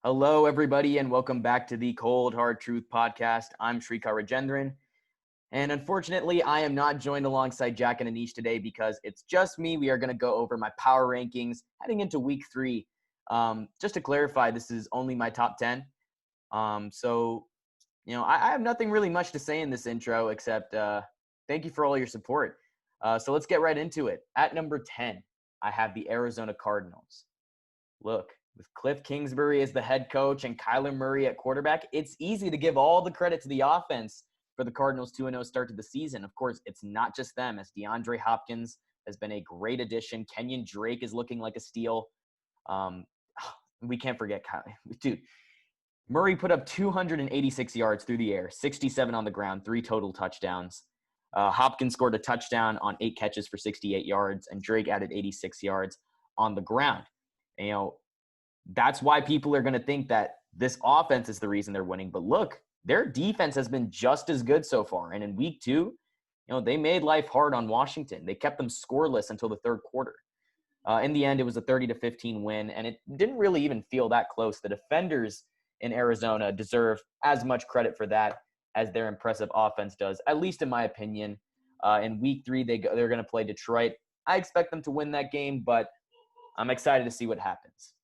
Hello, everybody, and welcome back to the Cold Hard Truth podcast. I'm Srikar, and unfortunately, I am not joined alongside Jack and Anish today because it's just me. We are going to go over my power rankings heading into week 3. Just to clarify, this is only my top 10. I have nothing really much to say in this intro except thank you for all your support. So let's get right into it. At number 10, I have the Arizona Cardinals. Look, with Cliff Kingsbury as the head coach and Kyler Murray at quarterback, it's easy to give all the credit to the offense for the Cardinals' 2-0 start to the season. Of course, it's not just them, as DeAndre Hopkins has been a great addition. Kenyon Drake is looking like a steal. We can't forget Kyler. Dude, Murray put up 286 yards through the air, 67 on the ground, 3 total touchdowns. Hopkins scored a touchdown on 8 catches for 68 yards, and Drake added 86 yards on the ground. That's why people are going to think that this offense is the reason they're winning. But look, their defense has been just as good so far. And in week 2, they made life hard on Washington. They kept them scoreless until the third quarter. In the end, it was a 30-15 win, and it didn't really even feel that close. The defenders in Arizona deserve as much credit for that as their impressive offense does, at least in my opinion. In week 3, they're going to play Detroit. I expect them to win that game, but I'm excited to see what happens.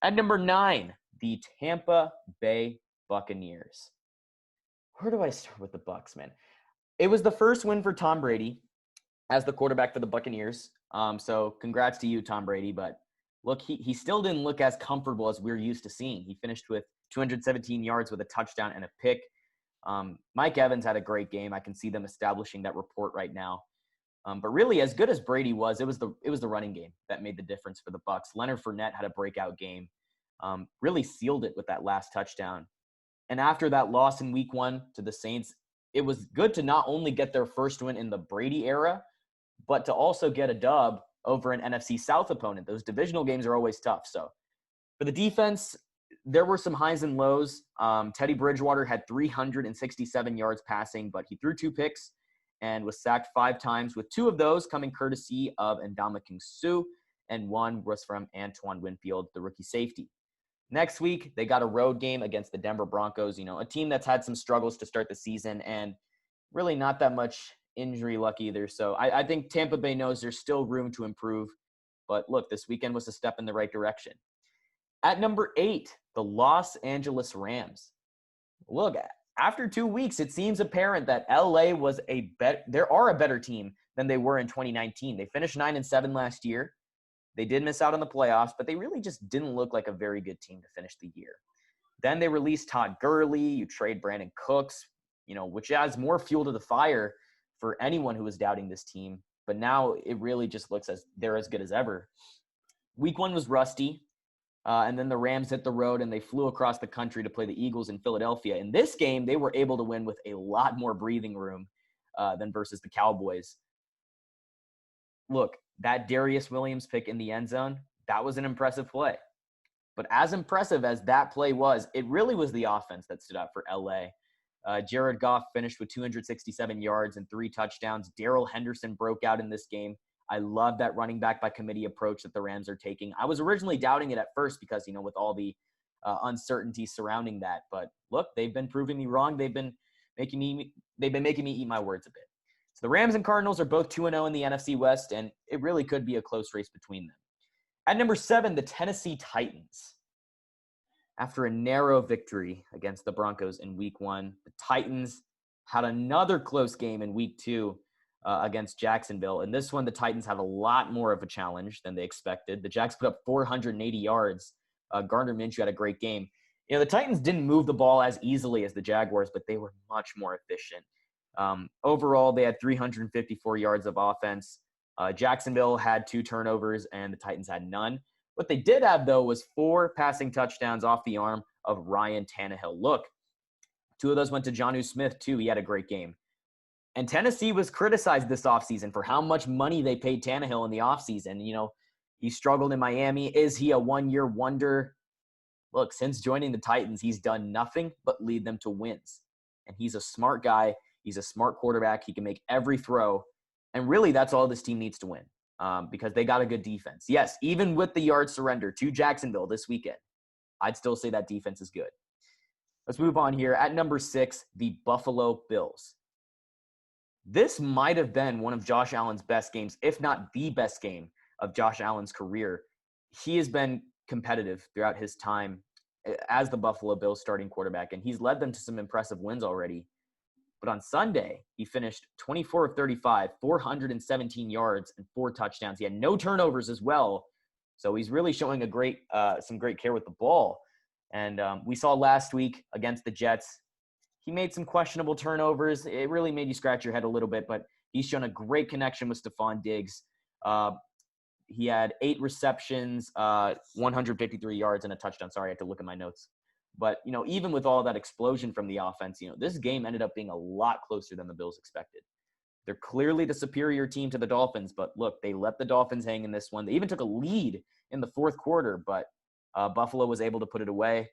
At number 9, the Tampa Bay Buccaneers. Where do I start with the Bucs, man? It was the first win for Tom Brady as the quarterback for the Buccaneers. So congrats to you, Tom Brady. But look, he still didn't look as comfortable as we're used to seeing. He finished with 217 yards with a touchdown and a pick. Mike Evans had a great game. I can see them establishing that report right now. But really, as good as Brady was, it was the running game that made the difference for the Bucs. Leonard Fournette had a breakout game, really sealed it with that last touchdown. And after that loss in week 1 to the Saints, it was good to not only get their first win in the Brady era, but to also get a dub over an NFC South opponent. Those divisional games are always tough. So for the defense, there were some highs and lows. Teddy Bridgewater had 367 yards passing, but he threw 2 picks and was sacked 5 times, with 2 of those coming courtesy of Ndamukong Suh, and 1 was from Antoine Winfield, the rookie safety. Next week, they got a road game against the Denver Broncos, a team that's had some struggles to start the season and really not that much injury luck either. So I think Tampa Bay knows there's still room to improve. But look, this weekend was a step in the right direction. At number 8, the Los Angeles Rams. Look, after 2 weeks, it seems apparent that LA was there are a better team than they were in 2019. They finished 9-7 last year. They did miss out on the playoffs, but they really just didn't look like a very good team to finish the year. Then they released Todd Gurley. You trade Brandon Cooks, which adds more fuel to the fire for anyone who was doubting this team. But now it really just looks as they're as good as ever. Week 1 was rusty. And then the Rams hit the road and they flew across the country to play the Eagles in Philadelphia. In this game, they were able to win with a lot more breathing room than versus the Cowboys. Look, that Darius Williams pick in the end zone, that was an impressive play. But as impressive as that play was, it really was the offense that stood out for LA. Jared Goff finished with 267 yards and 3 touchdowns. Darrell Henderson broke out in this game. I love that running back by committee approach that the Rams are taking. I was originally doubting it at first because, with all the uncertainty surrounding that. But look, they've been proving me wrong. They've been making me eat my words a bit. So the Rams and Cardinals are both 2-0 in the NFC West, and it really could be a close race between them. At number 7, the Tennessee Titans. After a narrow victory against the Broncos in week 1, the Titans had another close game in week 2 against Jacksonville. In this one, the Titans had a lot more of a challenge than they expected. The Jags put up 480 yards. Gardner Minshew had a great game. The Titans didn't move the ball as easily as the Jaguars, but they were much more efficient. Overall, they had 354 yards of offense. Jacksonville had 2 turnovers, and the Titans had none. What they did have, though, was 4 passing touchdowns off the arm of Ryan Tannehill. Look, 2 of those went to Jonnu Smith, too. He had a great game. And Tennessee was criticized this offseason for how much money they paid Tannehill in the offseason. He struggled in Miami. Is he a one-year wonder? Look, since joining the Titans, he's done nothing but lead them to wins. And he's a smart guy. He's a smart quarterback. He can make every throw. And really, that's all this team needs to win because they got a good defense. Yes, even with the yard surrender to Jacksonville this weekend, I'd still say that defense is good. Let's move on here. At number 6, the Buffalo Bills. This might have been one of Josh Allen's best games, if not the best game of Josh Allen's career. He has been competitive throughout his time as the Buffalo Bills starting quarterback, and he's led them to some impressive wins already. But on Sunday, he finished 24 of 35, 417 yards, and 4 touchdowns. He had no turnovers as well. So he's really showing some great care with the ball. And we saw last week against the Jets, he made some questionable turnovers. It really made you scratch your head a little bit, but he's shown a great connection with Stephon Diggs. He had 8 receptions, 153 yards, and a touchdown. Sorry, I had to look at my notes. But, even with all that explosion from the offense, this game ended up being a lot closer than the Bills expected. They're clearly the superior team to the Dolphins, but look, they let the Dolphins hang in this one. They even took a lead in the fourth quarter, but Buffalo was able to put it away.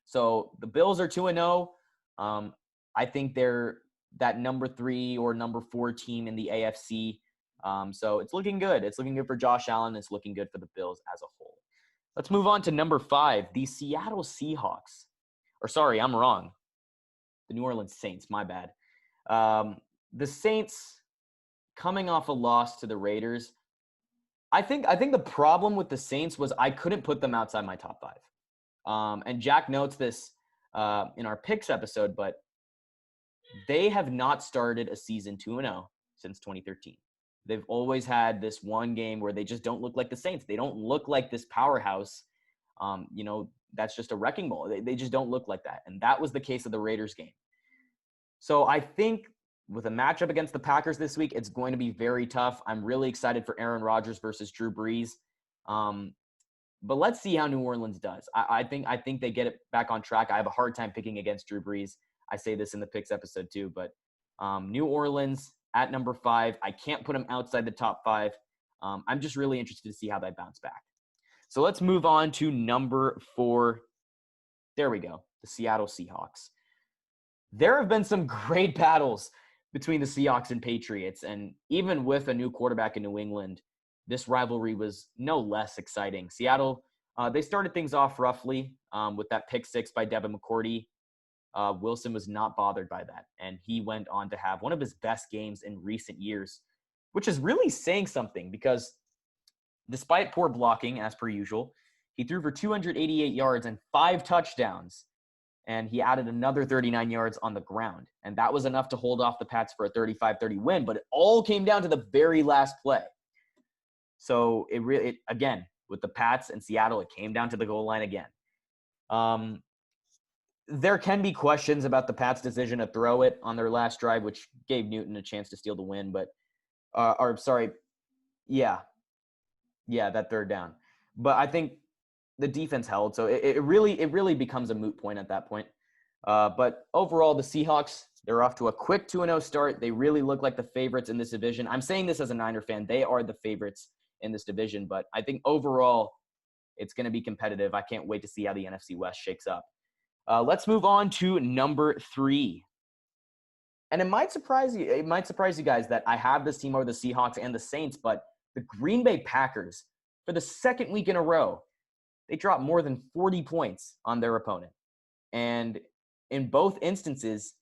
So the Bills are 2-0. I think they're that number 3 or number 4 team in the AFC. So it's looking good. It's looking good for Josh Allen. It's looking good for the Bills as a whole. Let's move on to number 5, the Seattle Seahawks. Or sorry, I'm wrong. The New Orleans Saints, my bad. The Saints coming off a loss to the Raiders. I think the problem with the Saints was I couldn't put them outside my top 5. And Jack notes this in our picks episode, but they have not started a season 2-0 since 2013. They've always had this one game where they just don't look like the Saints. They don't look like this powerhouse. That's just a wrecking ball. They just don't look like that. And that was the case of the Raiders game. So I think with a matchup against the Packers this week, it's going to be very tough. I'm really excited for Aaron Rodgers versus Drew Brees. But let's see how New Orleans does. I think they get it back on track. I have a hard time picking against Drew Brees. I say this in the picks episode too, but New Orleans at number 5. I can't put them outside the top 5. I'm just really interested to see how they bounce back. So let's move on to number 4. There we go. The Seattle Seahawks. There have been some great battles between the Seahawks and Patriots. And even with a new quarterback in New England, this rivalry was no less exciting. Seattle, they started things off roughly with that pick 6 by Devin McCourty. Wilson was not bothered by that. And he went on to have one of his best games in recent years, which is really saying something because despite poor blocking, as per usual, he threw for 288 yards and 5 touchdowns. And he added another 39 yards on the ground. And that was enough to hold off the Pats for a 35-30 win. But it all came down to the very last play. So again, with the Pats and Seattle, it came down to the goal line again. There can be questions about the Pats' decision to throw it on their last drive, which gave Newton a chance to steal the win. But, that third down. But I think the defense held, so it really becomes a moot point at that point. But overall, the Seahawks, they're off to a quick 2-0 start. They really look like the favorites in this division. I'm saying this as a Niner fan. They are the favorites in this division. But I think overall, it's going to be competitive. I can't wait to see how the NFC West shakes up. Let's move on to number 3. And it might surprise you guys that I have this team over the Seahawks and the Saints, but the Green Bay Packers, for the second week in a row, they dropped more than 40 points on their opponent. And in both instances,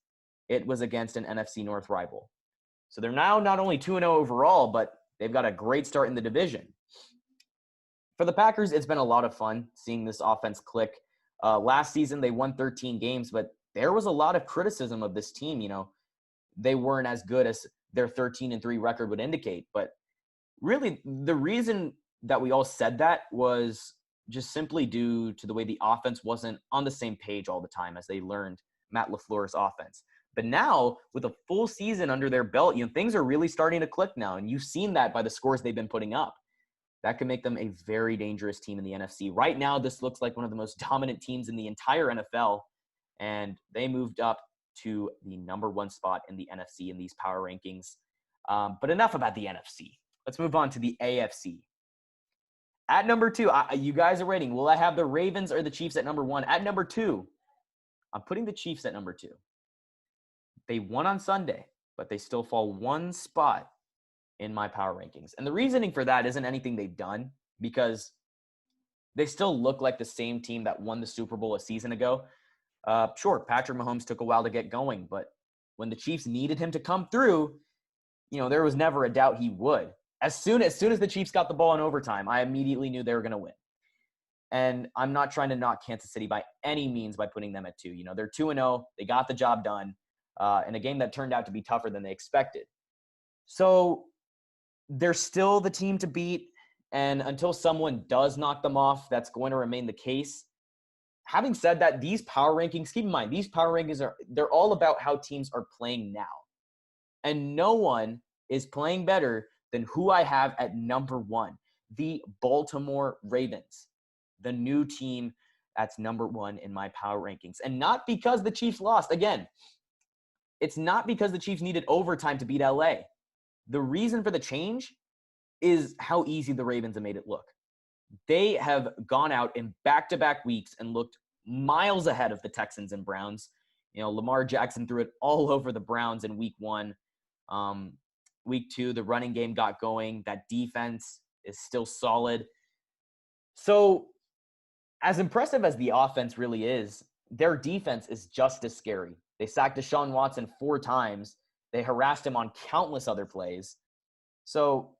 it was against an NFC North rival. So they're now not only 2-0 overall, but they've got a great start in the division. For the Packers, it's been a lot of fun seeing this offense click. Last season, they won 13 games, but there was a lot of criticism of this team. They weren't as good as their 13-3 record would indicate. But really, the reason that we all said that was just simply due to the way the offense wasn't on the same page all the time as they learned Matt LaFleur's offense. But now, with a full season under their belt, things are really starting to click now, and you've seen that by the scores they've been putting up. That can make them a very dangerous team in the NFC. Right now, this looks like one of the most dominant teams in the entire NFL, and they moved up to the number 1 spot in the NFC in these power rankings. But enough about the NFC. Let's move on to the AFC. At number 2, you guys are rating. Will I have the Ravens or the Chiefs at number 1? At number 2, I'm putting the Chiefs at number 2. They won on Sunday, but they still fall 1 spot in my power rankings. And the reasoning for that isn't anything they've done, because they still look like the same team that won the Super Bowl a season ago. Sure, Patrick Mahomes took a while to get going, but when the Chiefs needed him to come through, there was never a doubt he would. As soon as the Chiefs got the ball in overtime, I immediately knew they were going to win. And I'm not trying to knock Kansas City by any means by putting them at 2. They're 2-0. They got the job done in a game that turned out to be tougher than they expected. So they're still the team to beat. And until someone does knock them off, that's going to remain the case. Having said that, these power rankings, keep in mind, these power rankings they're all about how teams are playing now. And no one is playing better than who I have at number 1, the Baltimore Ravens, the new team that's number 1 in my power rankings. And not because the Chiefs lost. Again, it's not because the Chiefs needed overtime to beat LA. The reason for the change is how easy the Ravens have made it look. They have gone out in back-to-back weeks and looked miles ahead of the Texans and Browns. Lamar Jackson threw it all over the Browns in week 1. Week 2, the running game got going. That defense is still solid. So as impressive as the offense really is, their defense is just as scary. They sacked Deshaun Watson 4 times. They harassed him on countless other plays. So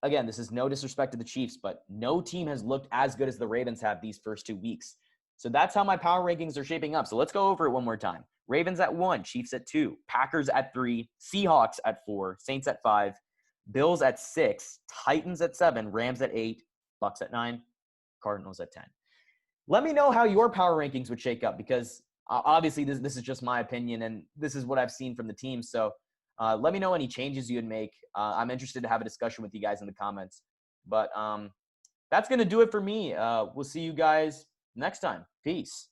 again, this is no disrespect to the Chiefs, but no team has looked as good as the Ravens have these first 2 weeks. So that's how my power rankings are shaping up. So let's go over it one more time. Ravens at 1, Chiefs at 2, Packers at 3, Seahawks at 4, Saints at 5, Bills at 6, Titans at 7, Rams at 8, Bucks at 9, Cardinals at 10. Let me know how your power rankings would shake up, because obviously this is just my opinion and this is what I've seen from the team. So let me know any changes you would make. I'm interested to have a discussion with you guys in the comments. But that's going to do it for me. We'll see you guys next time. Peace.